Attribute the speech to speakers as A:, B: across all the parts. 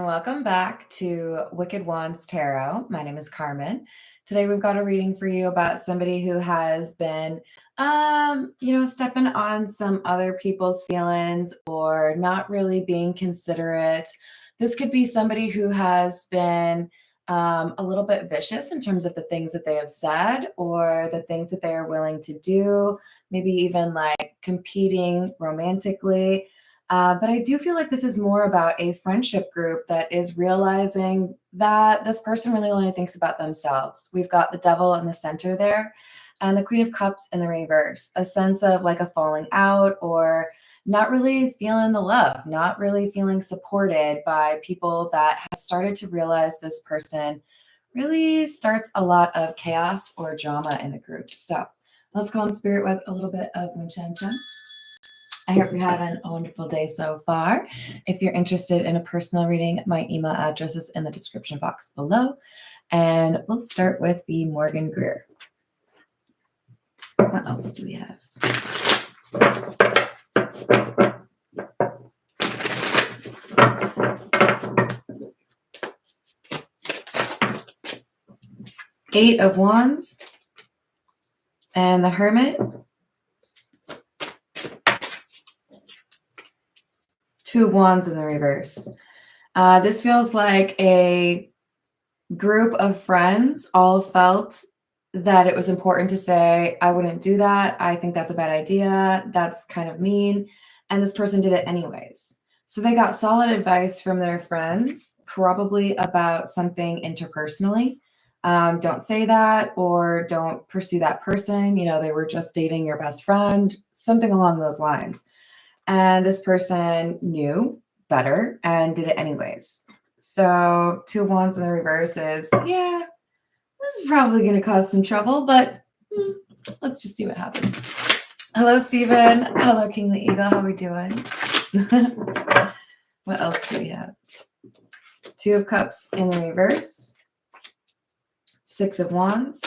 A: and welcome back to Wicked Wands Tarot. My name is Carmen. Today we've got a reading for you about somebody who has been, stepping on some other people's feelings or not really being considerate. This could be somebody who has been a little bit vicious in terms of the things that they have said or the things that they are willing to do, maybe even like competing romantically. But I do feel like this is more about a friendship group that is realizing that this person really only thinks about themselves. We've got the devil in the center there and the Queen of Cups in the reverse, a sense of like a falling out or not really feeling the love, not really feeling supported by people that have started to realize this person really starts a lot of chaos or drama in the group. So let's go on spirit with a little bit of Winchenta. I hope you're having a wonderful day so far. If you're interested in a personal reading, my email address is in the description box below. And we'll start with the Morgan Greer. What else do we have? Eight of Wands and the Hermit. Two of Wands in the reverse. This feels like a group of friends all felt that it was important to say, I wouldn't do that. I think that's a bad idea. That's kind of mean. And this person did it anyways. So they got solid advice from their friends, probably about something interpersonally. Don't say that or don't pursue that person. You know, they were just dating your best friend, something along those lines. And this person knew better and did it anyways. So Two of Wands in the reverse is, yeah, this is probably going to cause some trouble, but let's just see what happens. Hello, Stephen. Hello, King the Eagle. How are we doing? What else do we have? Two of Cups in the reverse. Six of Wands.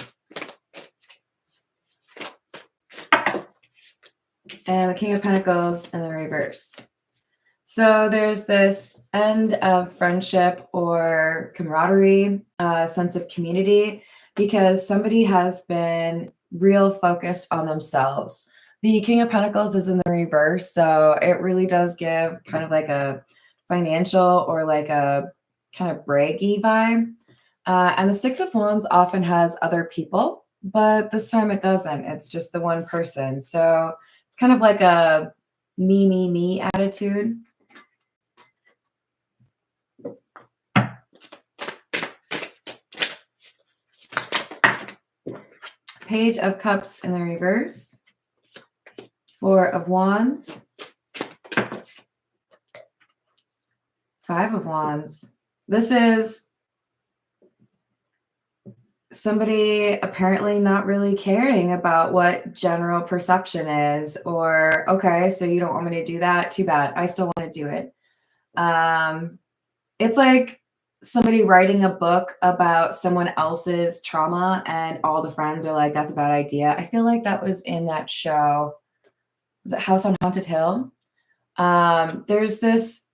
A: And the King of Pentacles in the reverse. So there's this end of friendship or camaraderie, sense of community, because somebody has been real focused on themselves. The King of Pentacles is in the reverse, so it really does give kind of like a financial or like a kind of braggy vibe. And the Six of Wands often has other people, but this time it doesn't. It's just the one person. So it's kind of like a me attitude. Page of Cups in the reverse. Four of Wands. Five of Wands. This is somebody apparently not really caring about what general perception is, or, okay, so you don't want me to do that? Too bad. I still want to do it. It's like somebody writing a book about someone else's trauma and all the friends are like, that's a bad idea. I feel like that was in that show. Was it House on Haunted Hill? There's this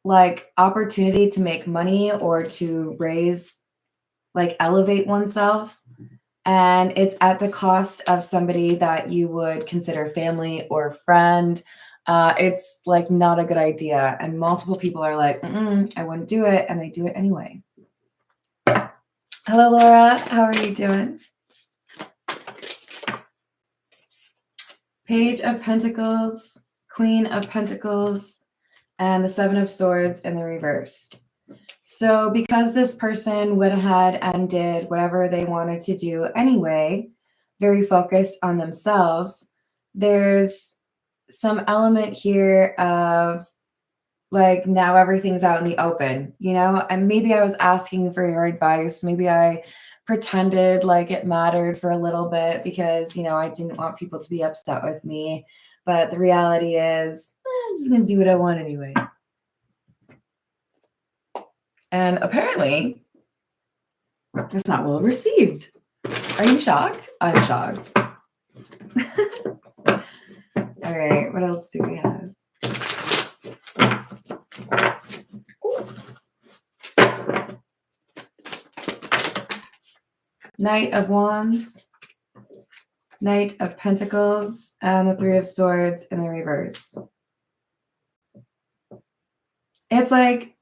A: like opportunity to make money or to raise, like elevate oneself. And it's at the cost of somebody that you would consider family or friend. It's like not a good idea. And multiple people are like, I wouldn't do it. And they do it anyway. Hello, Laura. How are you doing? Page of Pentacles, Queen of Pentacles, and the Seven of Swords in the reverse. So because this person went ahead and did whatever they wanted to do anyway, very focused on themselves, there's some element here of like, now everything's out in the open, you know, and maybe I was asking for your advice. Maybe I pretended like it mattered for a little bit because, you know, I didn't want people to be upset with me. But the reality is, I'm just going to do what I want anyway. And apparently, that's not well received. Are you shocked? I'm shocked. All right, what else do we have? Ooh. Knight of Wands, Knight of Pentacles, and the Three of Swords in the reverse. It's like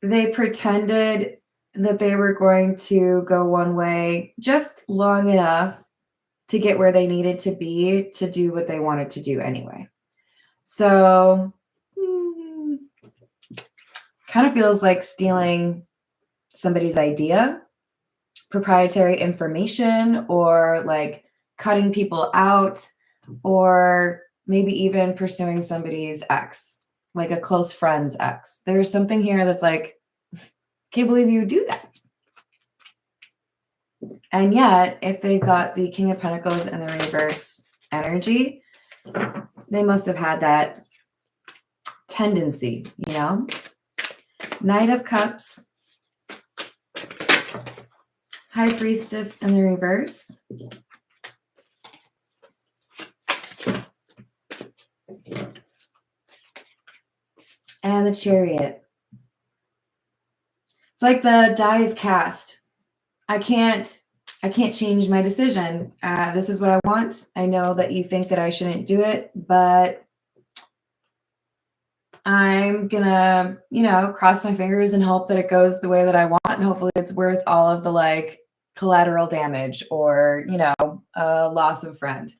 A: they pretended that they were going to go one way just long enough to get where they needed to be to do what they wanted to do anyway. So kind of feels like stealing somebody's idea, proprietary information, or like cutting people out, or maybe even pursuing somebody's ex, like a close friend's ex. There's something here that's like, can't believe you would do that. And yet, if they've got the King of Pentacles in the reverse energy, they must have had that tendency, you know? Knight of Cups, High Priestess in the reverse. And the Chariot. It's like the die is cast. I can't change my decision. This is what I want. I know that you think that I shouldn't do it, but I'm gonna, cross my fingers and hope that it goes the way that I want, and hopefully it's worth all of the like collateral damage or, loss of friend.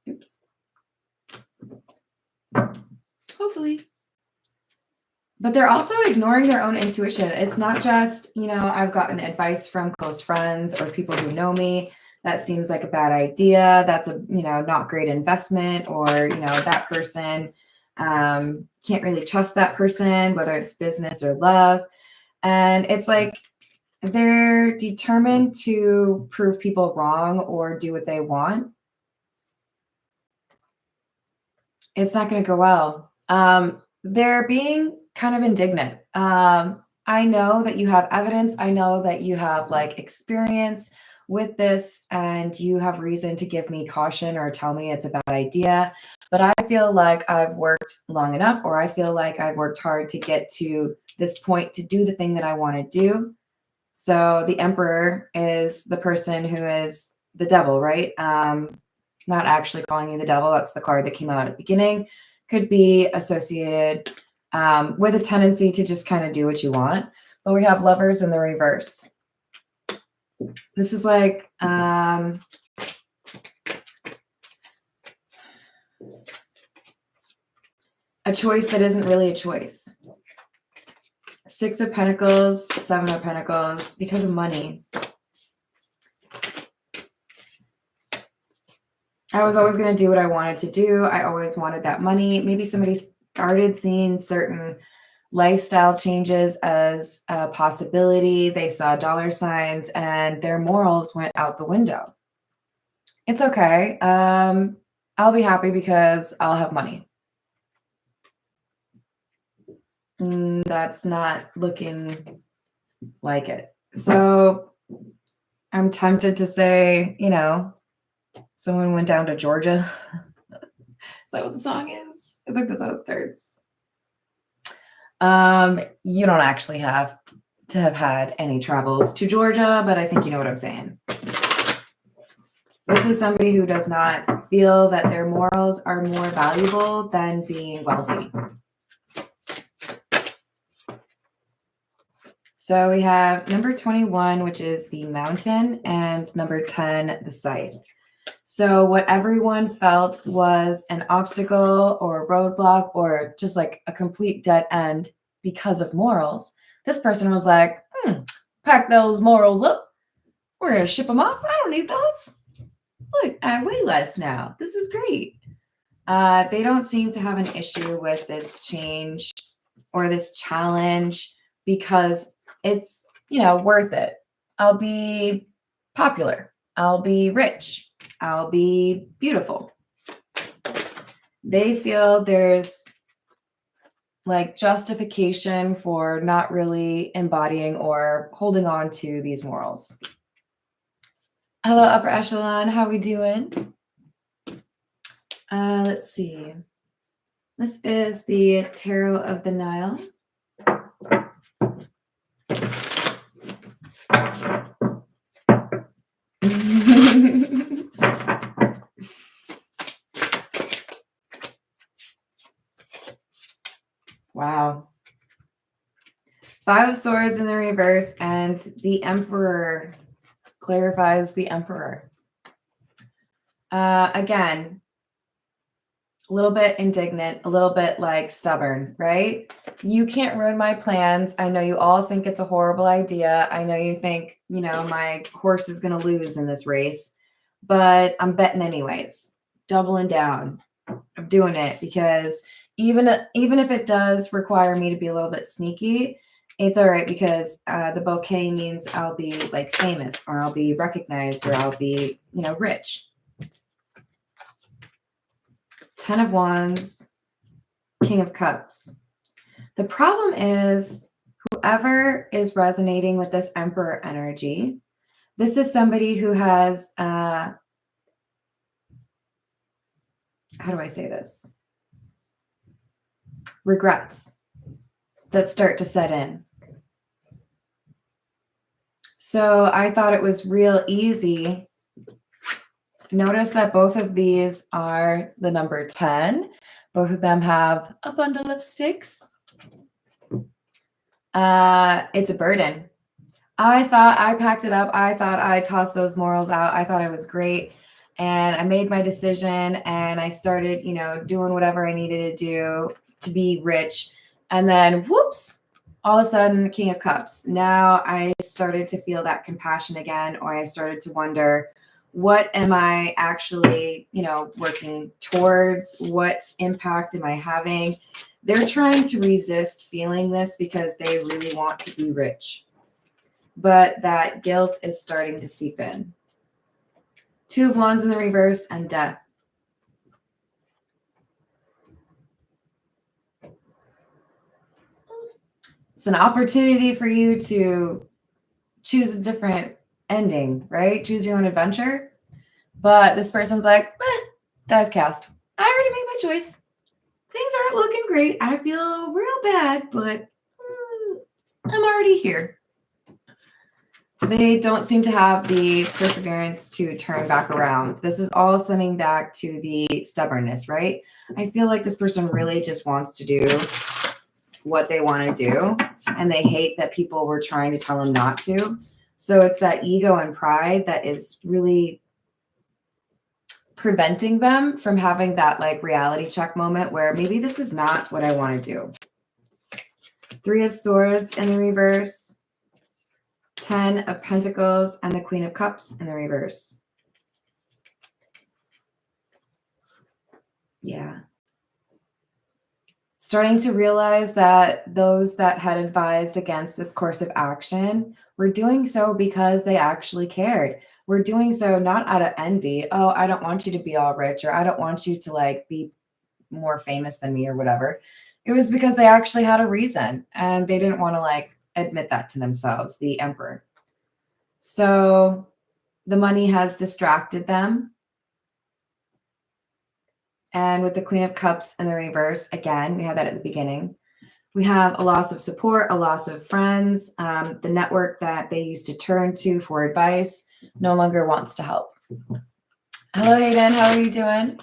A: Oops. Hopefully. But they're also ignoring their own intuition. It's not just, I've gotten advice from close friends or people who know me. That seems like a bad idea. That's a, not great investment, or, that person, can't really trust that person, whether it's business or love. And it's like they're determined to prove people wrong or do what they want. It's not going to go well. They're being kind of indignant. I know that you have evidence. I know that you have like experience with this, and you have reason to give me caution or tell me it's a bad idea. But I feel like I've worked long enough, or I feel like I've worked hard to get to this point to do the thing that I want to do. So the Emperor is the person who is the devil, right? Not actually calling you the devil. That's the card that came out at the beginning. Could be associated with a tendency to just kind of do what you want. But we have Lovers in the reverse. This is like a choice that isn't really a choice. Six of Pentacles, Seven of Pentacles, because of money. I was always going to do what I wanted to do. I always wanted that money. Maybe somebody started seeing certain lifestyle changes as a possibility. They saw dollar signs and their morals went out the window. It's okay. I'll be happy because I'll have money. That's not looking like it. So I'm tempted to say, someone went down to Georgia. Is that what the song is? I think that's how it starts. You don't actually have to have had any travels to Georgia, but I think you know what I'm saying. This is somebody who does not feel that their morals are more valuable than being wealthy. So we have number 21, which is the Mountain, and number 10, the Scythe. So what everyone felt was an obstacle or a roadblock or just like a complete dead end because of morals, this person was like, pack those morals up. We're going to ship them off. I don't need those. Look, I weigh less now. This is great. They don't seem to have an issue with this change or this challenge because it's, worth it. I'll be popular. I'll be rich. I'll be beautiful. They feel there's like justification for not really embodying or holding on to these morals. Hello, upper echelon. How we doing? Let's see. This is the Tarot of the Nile. Wow. Five of Swords in the reverse, and the Emperor clarifies the Emperor. Again, a little bit indignant, a little bit like stubborn, right? You can't ruin my plans. I know you all think it's a horrible idea. I know you think, my horse is going to lose in this race, but I'm betting anyways, doubling down. I'm doing it because even if it does require me to be a little bit sneaky, it's all right because the bouquet means I'll be like famous, or I'll be recognized, or I'll be, rich. 10 of Wands, King of Cups. The problem is whoever is resonating with this Emperor energy, this is somebody who has, how do I say this? Regrets that start to set in. So I thought it was real easy. Notice that both of these are the number 10. Both of them have a bundle of sticks. It's a burden. I thought I packed it up. I thought I tossed those morals out. I thought I was great. And I made my decision and I started, doing whatever I needed to do to be rich. And then whoops, all of a sudden, King of Cups. Now I started to feel that compassion again, or I started to wonder, what am I actually, working towards? What impact am I having? They're trying to resist feeling this because they really want to be rich. But that guilt is starting to seep in. 2 of Wands in the reverse and Death. It's an opportunity for you to choose a different ending, right? Choose your own adventure. But this person's like, dice cast. I already made my choice. Things aren't looking great. I feel real bad, but I'm already here. They don't seem to have the perseverance to turn back around. This is all stemming back to the stubbornness, right? I feel like this person really just wants to do what they want to do, and they hate that people were trying to tell them not to. So it's that ego and pride that is really preventing them from having that like reality check moment where maybe this is not what I want to do. 3 of Swords in the reverse, 10 of Pentacles, and the Queen of Cups in the reverse. Yeah. Starting to realize that those that had advised against this course of action were doing so because they actually cared. We're doing so not out of envy. Oh, I don't want you to be all rich, or I don't want you to like be more famous than me or whatever. It was because they actually had a reason and they didn't want to like admit that to themselves, the Emperor. So the money has distracted them. And with the Queen of Cups in the reverse, again, we had that at the beginning. We have a loss of support, a loss of friends. The network that they used to turn to for advice no longer wants to help. Hello, Hayden. How are you doing?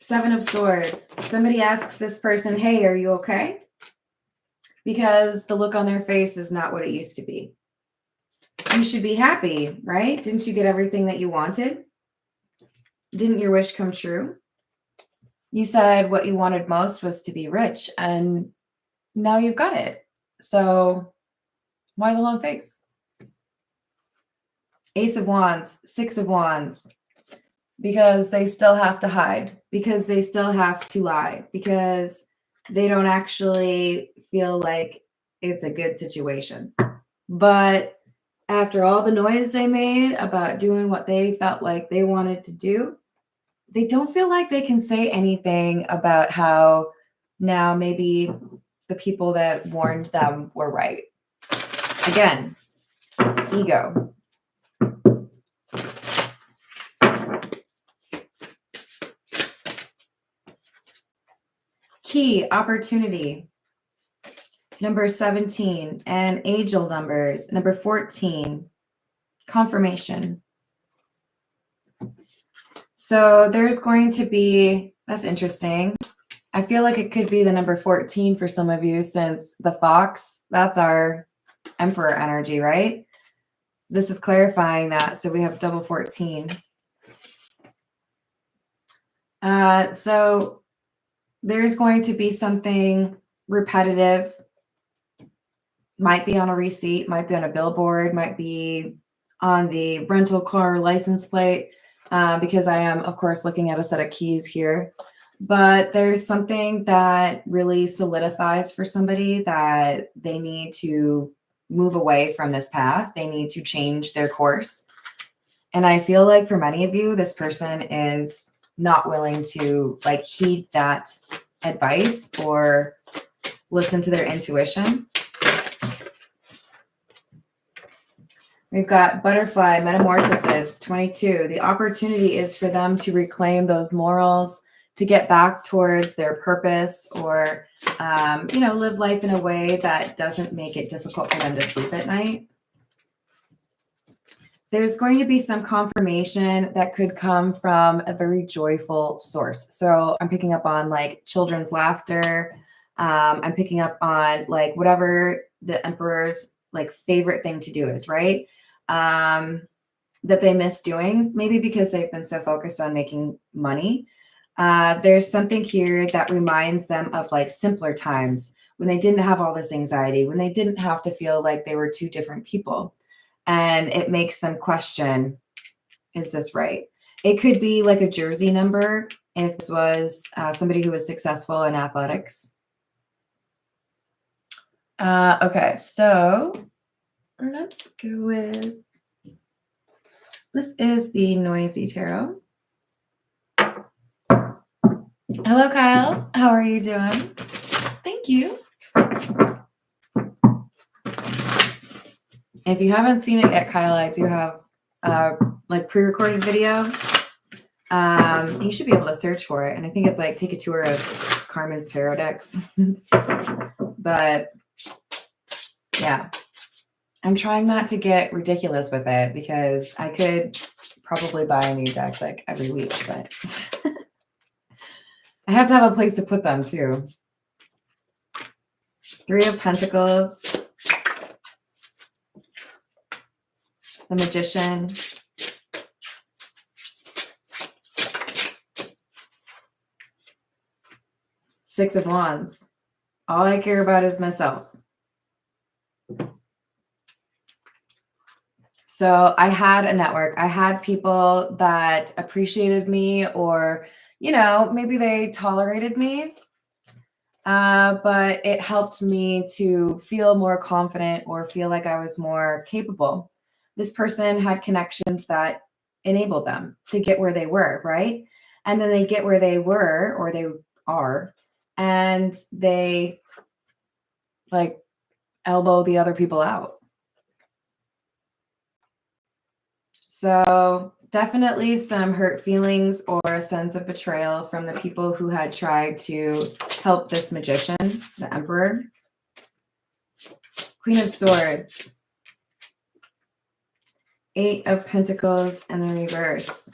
A: Seven of Swords. Somebody asks this person, hey, are you okay? Because the look on their face is not what it used to be. You should be happy, right? Didn't you get everything that you wanted? Didn't your wish come true? You said what you wanted most was to be rich, and now you've got it. So why the long face? Ace of Wands, 6 of Wands. Because they still have to hide, because they still have to lie, because they don't actually feel like it's a good situation. But after all the noise they made about doing what they felt like they wanted to do, they don't feel like they can say anything about how now maybe the people that warned them were right. Again, ego. key, opportunity. Number 17, and angel numbers. Number 14, confirmation. So there's going to be, that's interesting. I feel like it could be the number 14 for some of you, since the fox, that's our emperor energy, right? This is clarifying that. So we have double 14. So there's going to be something repetitive. Might be on a receipt, might be on a billboard, might be on the rental car license plate, because I am, of course, looking at a set of keys here. But there's something that really solidifies for somebody that they need to move away from this path. They need to change their course. And I feel like for many of you, this person is not willing to like heed that advice or listen to their intuition. We've got butterfly, metamorphosis, 22. The opportunity is for them to reclaim those morals, to get back towards their purpose, or, live life in a way that doesn't make it difficult for them to sleep at night. There's going to be some confirmation that could come from a very joyful source. So I'm picking up on like children's laughter. I'm picking up on like whatever the emperor's like favorite thing to do is, right? That they miss doing, maybe because they've been so focused on making money. There's something here that reminds them of like simpler times when they didn't have all this anxiety, when they didn't have to feel like they were two different people. And it makes them question, is this right? It could be like a jersey number if this was somebody who was successful in athletics. Okay, so let's go with, this is the Noisy Tarot. Hello, Kyle. How are you doing? Thank you. If you haven't seen it yet, Kyle, I do have like pre-recorded video. You should be able to search for it. And I think it's like take a tour of Carmen's tarot decks. But yeah, I'm trying not to get ridiculous with it because I could probably buy a new deck like every week, but I have to have a place to put them too. 3 of Pentacles. The Magician. Six of Wands. All I care about is myself. So I had a network. I had people that appreciated me, or, maybe they tolerated me. But it helped me to feel more confident or feel like I was more capable. This person had connections that enabled them to get where they were, right? And then they get where they were, or they are, and they like elbow the other people out. So definitely some hurt feelings or a sense of betrayal from the people who had tried to help this magician, the Emperor. Queen of Swords. 8 of Pentacles in the reverse.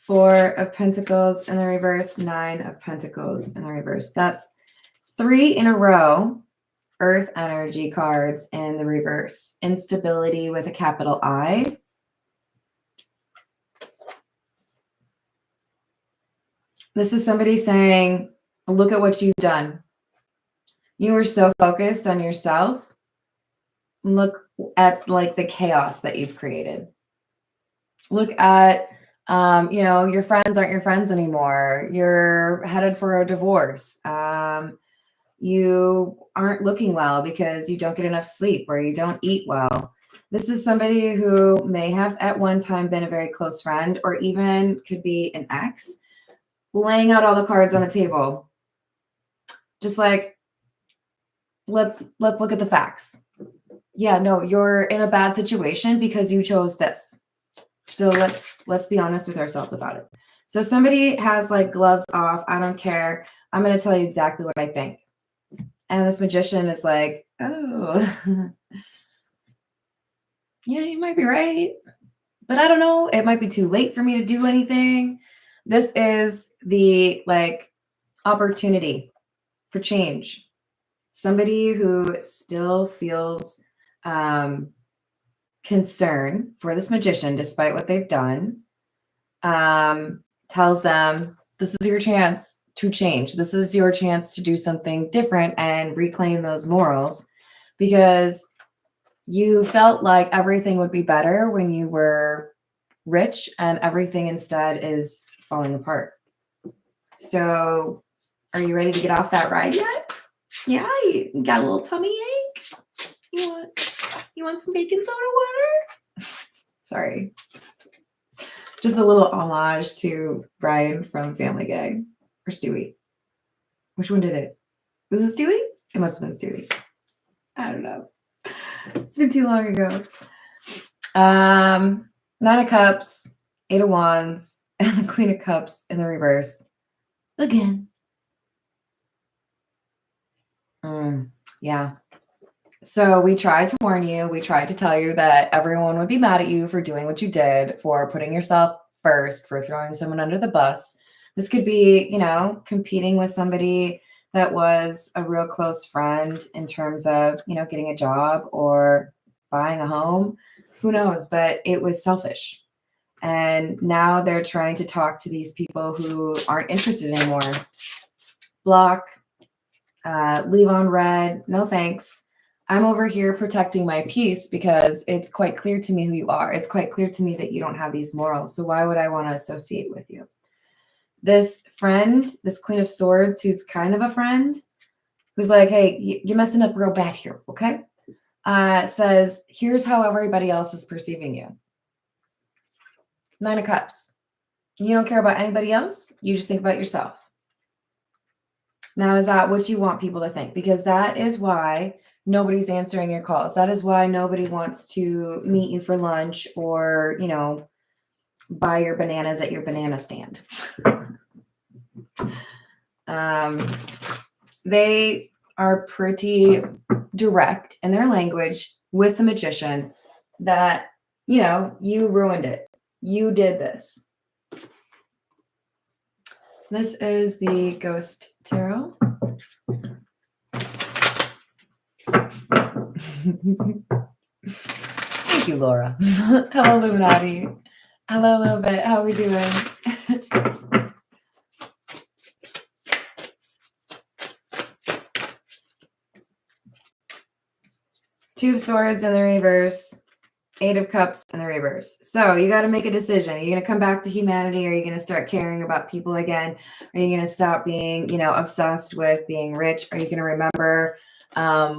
A: 4 of Pentacles in the reverse. 9 of Pentacles in the reverse. That's 3 in a row. Earth energy cards in the reverse. Instability with a capital I. This is somebody saying, look at what you've done. You were so focused on yourself. Look at like the chaos that you've created. Look at, your friends aren't your friends anymore. You're headed for a divorce. You aren't looking well because you don't get enough sleep or you don't eat well. This is somebody who may have at one time been a very close friend, or even could be an ex, laying out all the cards on the table. Just like, let's look at the facts. Yeah, no, you're in a bad situation because you chose this. So let's be honest with ourselves about it. So somebody has like gloves off. I don't care. I'm going to tell you exactly what I think. And this magician is like, oh, yeah, you might be right. But I don't know. It might be too late for me to do anything. This is the like opportunity for change. Somebody who still feels concern for this magician, despite what they've done, tells them this is your chance to change. This is your chance to do something different and reclaim those morals, because you felt like everything would be better when you were rich and everything instead is falling apart. So are you ready to get off that ride yet? Yeah, you got a little tummy ache? You want some baking soda water? Sorry. Just a little homage to Brian from Family Guy. Or Stewie. Which one did it? Was it Stewie? It must have been Stewie. I don't know. It's been too long ago. 9 of Cups, 8 of Wands, and the Queen of Cups in the reverse. Again. Yeah. So we tried to warn you. We tried to tell you that everyone would be mad at you for doing what you did, for putting yourself first, for throwing someone under the bus. This could be, competing with somebody that was a real close friend in terms of, getting a job or buying a home. Who knows? But it was selfish. And now they're trying to talk to these people who aren't interested anymore. Block, leave on red. No thanks. I'm over here protecting my peace because it's quite clear to me who you are. It's quite clear to me that you don't have these morals. So why would I want to associate with you? This friend, this Queen of Swords, who's kind of a friend, who's like, hey, you're messing up real bad here, okay? Says, here's how everybody else is perceiving you. 9 of Cups. You don't care about anybody else. You just think about yourself. Now, is that what you want people to think? Because that is why nobody's answering your calls. That is why nobody wants to meet you for lunch or, buy your bananas at your banana stand. They are pretty direct in their language with the magician that, you ruined it. You did this. This is the Ghost Tarot. Thank you, Laura. Hello, Illuminati. Hello, a little bit. How are we doing? Two of Swords in the reverse. 8 of Cups in the reverse. So you got to make a decision. Are you going to come back to humanity? Are you going to start caring about people again? Are you going to stop being, obsessed with being rich? Are you going to remember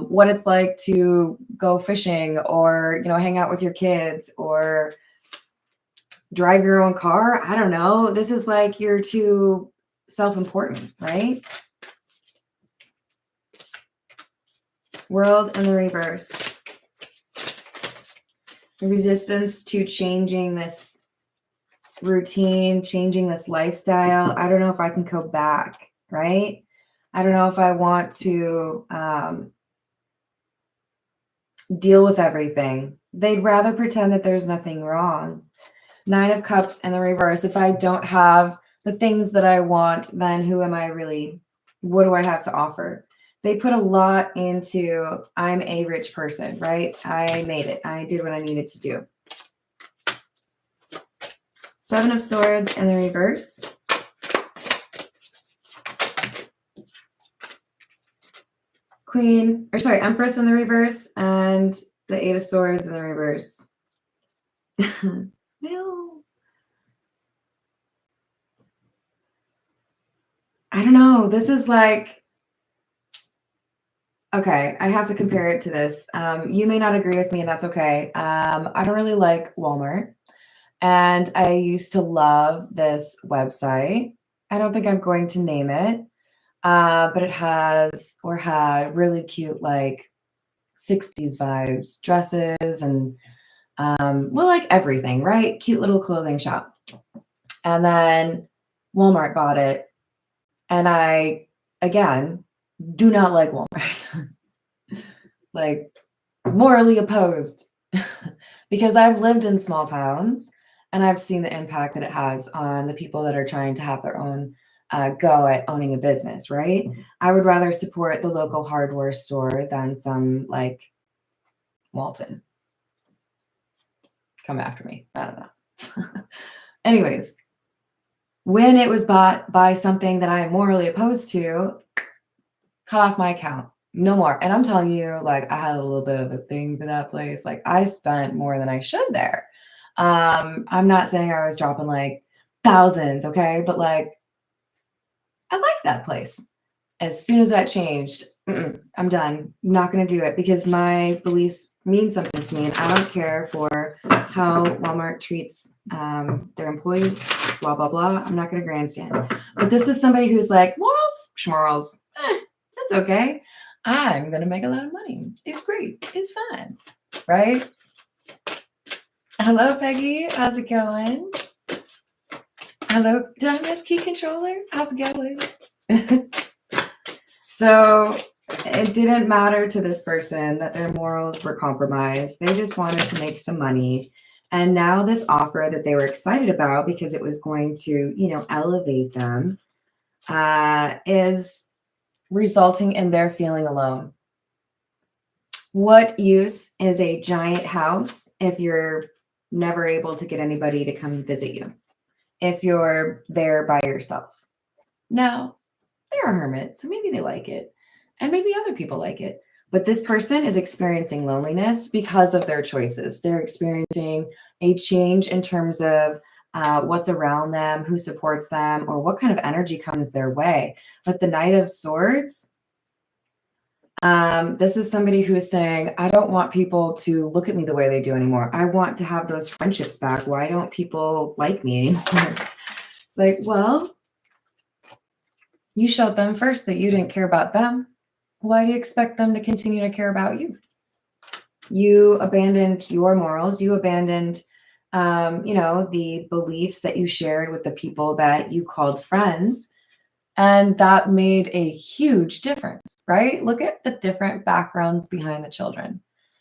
A: what it's like to go fishing or, hang out with your kids or drive your own car? I don't know. This is like you're too self-important, right? World in the reverse. The resistance to changing this routine, changing this lifestyle. I don't know if I can go back, right? I don't know if I want to deal with everything. They'd rather pretend that there's nothing wrong. 9 of Cups in the reverse. If I don't have the things that I want, then who am I really? What do I have to offer? They put a lot into, I'm a rich person, right? I made it. I did what I needed to do. 7 of Swords in the reverse. Empress in the reverse, and the 8 of Swords in the reverse. No. I don't know. This is like, okay, I have to compare it to this. You may not agree with me, and that's okay. I don't really like Walmart. And I used to love this website. I don't think I'm going to name it. But it has or had really cute, like 60s vibes, dresses and, like everything, right? Cute little clothing shop. And then Walmart bought it. And I, again, do not like Walmart. Like, morally opposed. Because I've lived in small towns and I've seen the impact that it has on the people that are trying to have their own go at owning a business, right? I would rather support the local hardware store than some like Walton. Come after me. I don't know. Anyways, when it was bought by something that I am morally opposed to, cut off my account. No more. And I'm telling you, like, I had a little bit of a thing for that place. Like, I spent more than I should there. I'm not saying I was dropping like thousands, okay? But like, I like that place. As soon as that changed, I'm done. I'm not going to do it because my beliefs mean something to me, and I don't care for how Walmart treats their employees. Blah blah blah. I'm not going to grandstand. But this is somebody who's like morals, schmorals. That's okay. I'm going to make a lot of money. It's great. It's fun, right? Hello, Peggy. How's it going? Hello. Did I miss Key Controller? How's it going? So it didn't matter to this person that their morals were compromised. They just wanted to make some money. And now this offer that they were excited about because it was going to, elevate them, is resulting in their feeling alone. What use is a giant house if you're never able to get anybody to come visit you? If you're there by yourself? Now, they're a hermit, so maybe they like it. And maybe other people like it. But this person is experiencing loneliness because of their choices. They're experiencing a change in terms of what's around them, who supports them, or what kind of energy comes their way. But the Knight of Swords, this is somebody who is saying, I don't want people to look at me the way they do anymore. I want to have those friendships back. Why don't people like me anymore? It's like, well, you showed them first that you didn't care about them. Why do you expect them to continue to care about you? You abandoned your morals. You abandoned, the beliefs that you shared with the people that you called friends. And that made a huge difference, right? Look at the different backgrounds behind the children.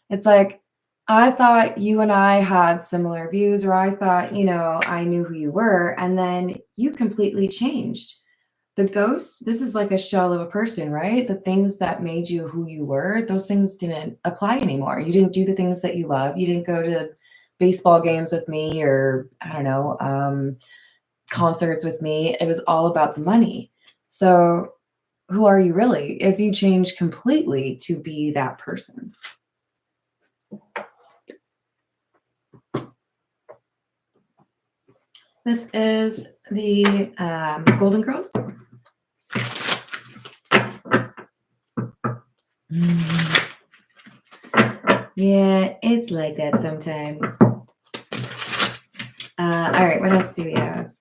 A: It's like, I thought you and I had similar views, or I thought, I knew who you were. And then you completely changed. The ghost, this is like a shell of a person, right? The things that made you who you were, those things didn't apply anymore. You didn't do the things that you love. You didn't go to baseball games with me, or I don't know, concerts with me. It was all about the money. So who are you really if you change completely to be that person? This is the Golden Girls. Yeah, it's like that sometimes. All right, what else do we have?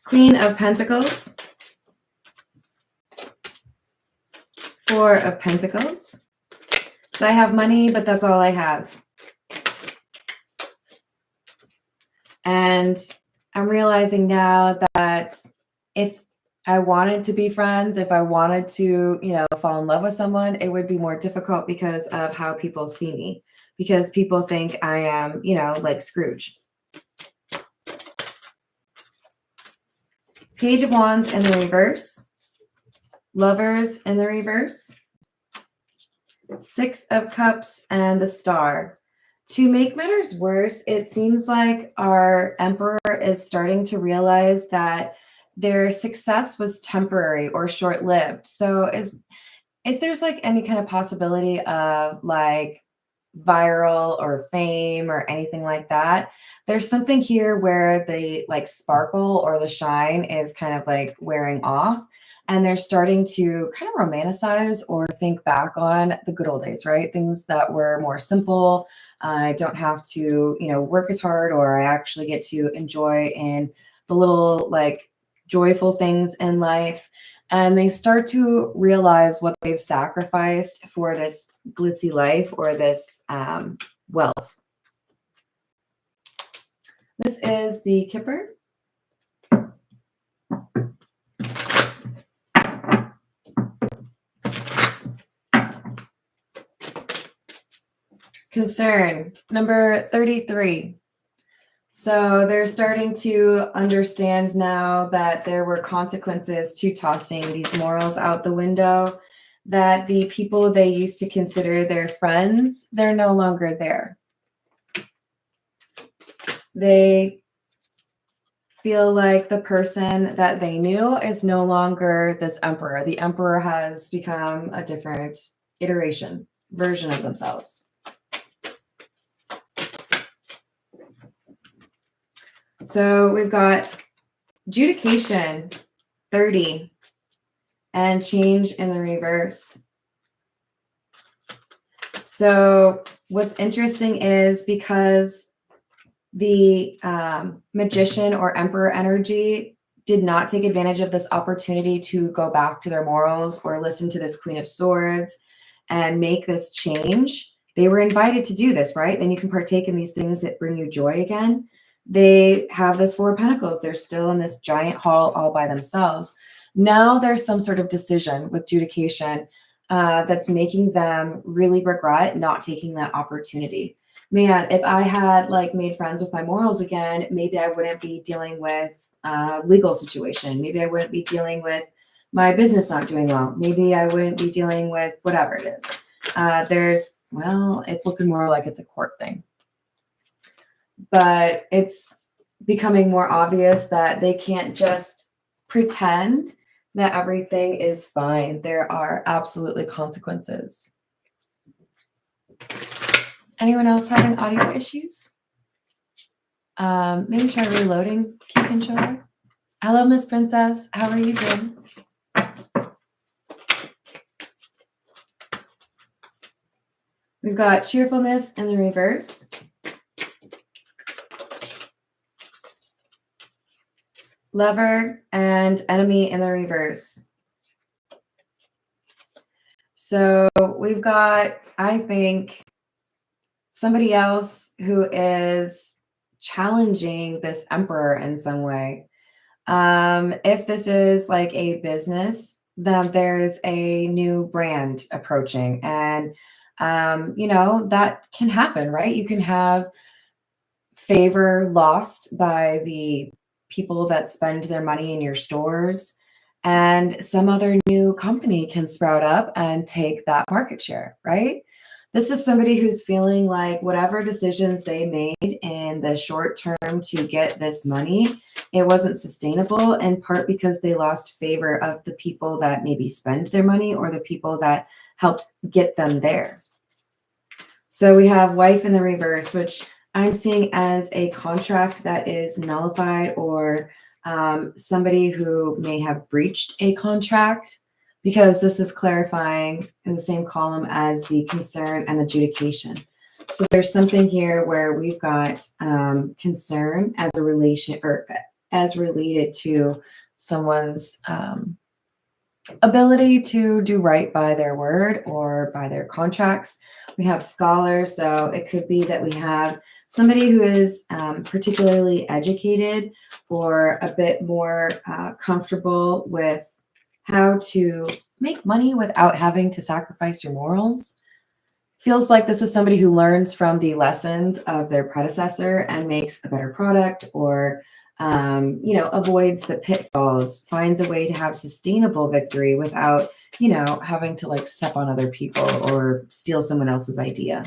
A: Queen of Pentacles. Four of Pentacles. So I have money, but that's all I have. And I'm realizing now that if I wanted to be friends, if I wanted to, fall in love with someone, it would be more difficult because of how people see me. Because people think I am, like Scrooge. Page of Wands in the reverse. Lovers in the reverse. Six of Cups and the Star. To make matters worse, it seems like our Emperor is starting to realize that their success was temporary or short-lived. So if there's like any kind of possibility of like viral or fame or anything like that, there's something here where the like sparkle or the shine is kind of like wearing off. And they're starting to kind of romanticize or think back on the good old days, right? Things that were more simple. I don't have to, work as hard, or I actually get to enjoy in the little like joyful things in life. And they start to realize what they've sacrificed for this glitzy life or this wealth. This is the Kipper. Concern, number 33. So they're starting to understand now that there were consequences to tossing these morals out the window, that the people they used to consider their friends, they're no longer there. They feel like the person that they knew is no longer this emperor. The emperor has become a different iteration, version of themselves. So we've got adjudication, 30, and change in the reverse. So what's interesting is because the magician or emperor energy did not take advantage of this opportunity to go back to their morals or listen to this Queen of Swords and make this change. They were invited to do this, right? Then you can partake in these things that bring you joy again. They have this Four of Pentacles. They're still in this giant hall all by themselves. Now there's some sort of decision with adjudication that's making them really regret not taking that opportunity. Man, if I had like made friends with my morals again, maybe I wouldn't be dealing with a legal situation. Maybe I wouldn't be dealing with my business not doing well. Maybe I wouldn't be dealing with whatever it is. It's looking more like it's a court thing. But it's becoming more obvious that they can't just pretend that everything is fine. There are absolutely consequences. Anyone else having audio issues? Maybe try reloading key controller. Hello, Miss Princess. How are you doing? We've got cheerfulness in the reverse. Lover and enemy in the reverse. So we've got, I think, somebody else who is challenging this emperor in some way. If this is like a business, then there's a new brand approaching, and that can happen, right? You can have favor lost by the people that spend their money in your stores, and some other new company can sprout up and take that market share, right? This is somebody who's feeling like whatever decisions they made in the short term to get this money, it wasn't sustainable, in part because they lost favor of the people that maybe spend their money or the people that helped get them there. So we have wife in the reverse, which I'm seeing as a contract that is nullified, or somebody who may have breached a contract, because this is clarifying in the same column as the concern and adjudication. So there's something here where we've got concern as a relation, or as related to someone's ability to do right by their word or by their contracts. We have scholar, so it could be that we have somebody who is particularly educated or a bit more comfortable with how to make money without having to sacrifice your morals. Feels like this is somebody who learns from the lessons of their predecessor and makes a better product, or avoids the pitfalls, finds a way to have sustainable victory without, having to like step on other people or steal someone else's idea.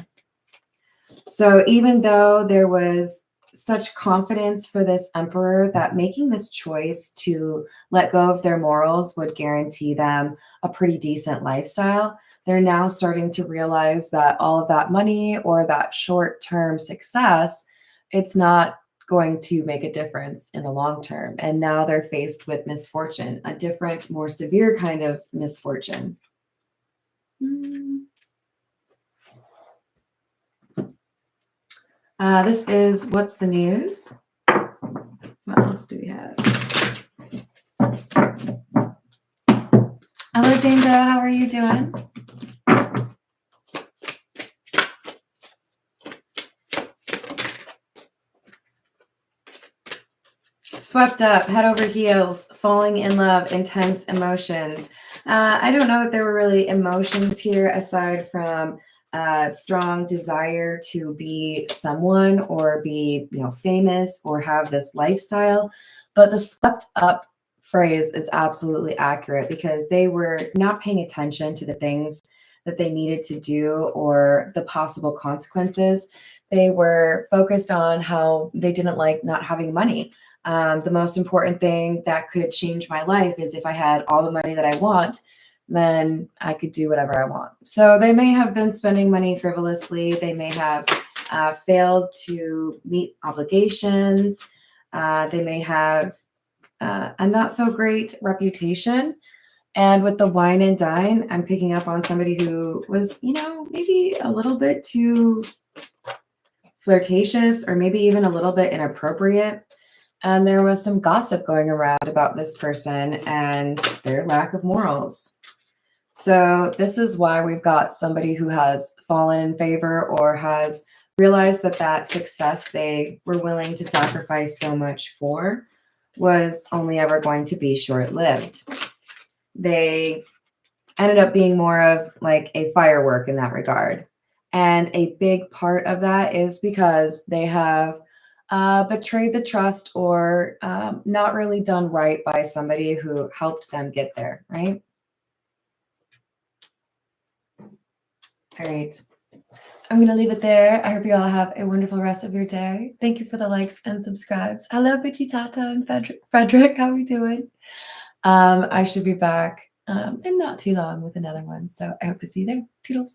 A: So even though there was such confidence for this emperor that making this choice to let go of their morals would guarantee them a pretty decent lifestyle, they're now starting to realize that all of that money or that short-term success, it's not going to make a difference in the long term. And now they're faced with misfortune, a different, more severe kind of misfortune. This is What's the News? What else do we have? Hello, Jane Doe. How are you doing? Swept up, head over heels, falling in love, intense emotions. I don't know that there were really emotions here aside from strong desire to be someone or be, famous or have this lifestyle. But the swept up phrase is absolutely accurate because they were not paying attention to the things that they needed to do or the possible consequences. They were focused on how they didn't like not having money. The most important thing that could change my life is if I had all the money that I want, then I could do whatever I want. So they may have been spending money frivolously. They may have failed to meet obligations. They may have a not so great reputation. And with the wine and dine, I'm picking up on somebody who was, maybe a little bit too flirtatious or maybe even a little bit inappropriate. And there was some gossip going around about this person and their lack of morals. So this is why we've got somebody who has fallen in favor or has realized that success they were willing to sacrifice so much for was only ever going to be short-lived. They ended up being more of like a firework in that regard. And a big part of that is because they have betrayed the trust or not really done right by somebody who helped them get there, right? All right. I'm going to leave it there. I hope you all have a wonderful rest of your day. Thank you for the likes and subscribes. Hello, Bitchy Tata and Frederick. How are we doing? I should be back in not too long with another one. So I hope to see you there. Toodles.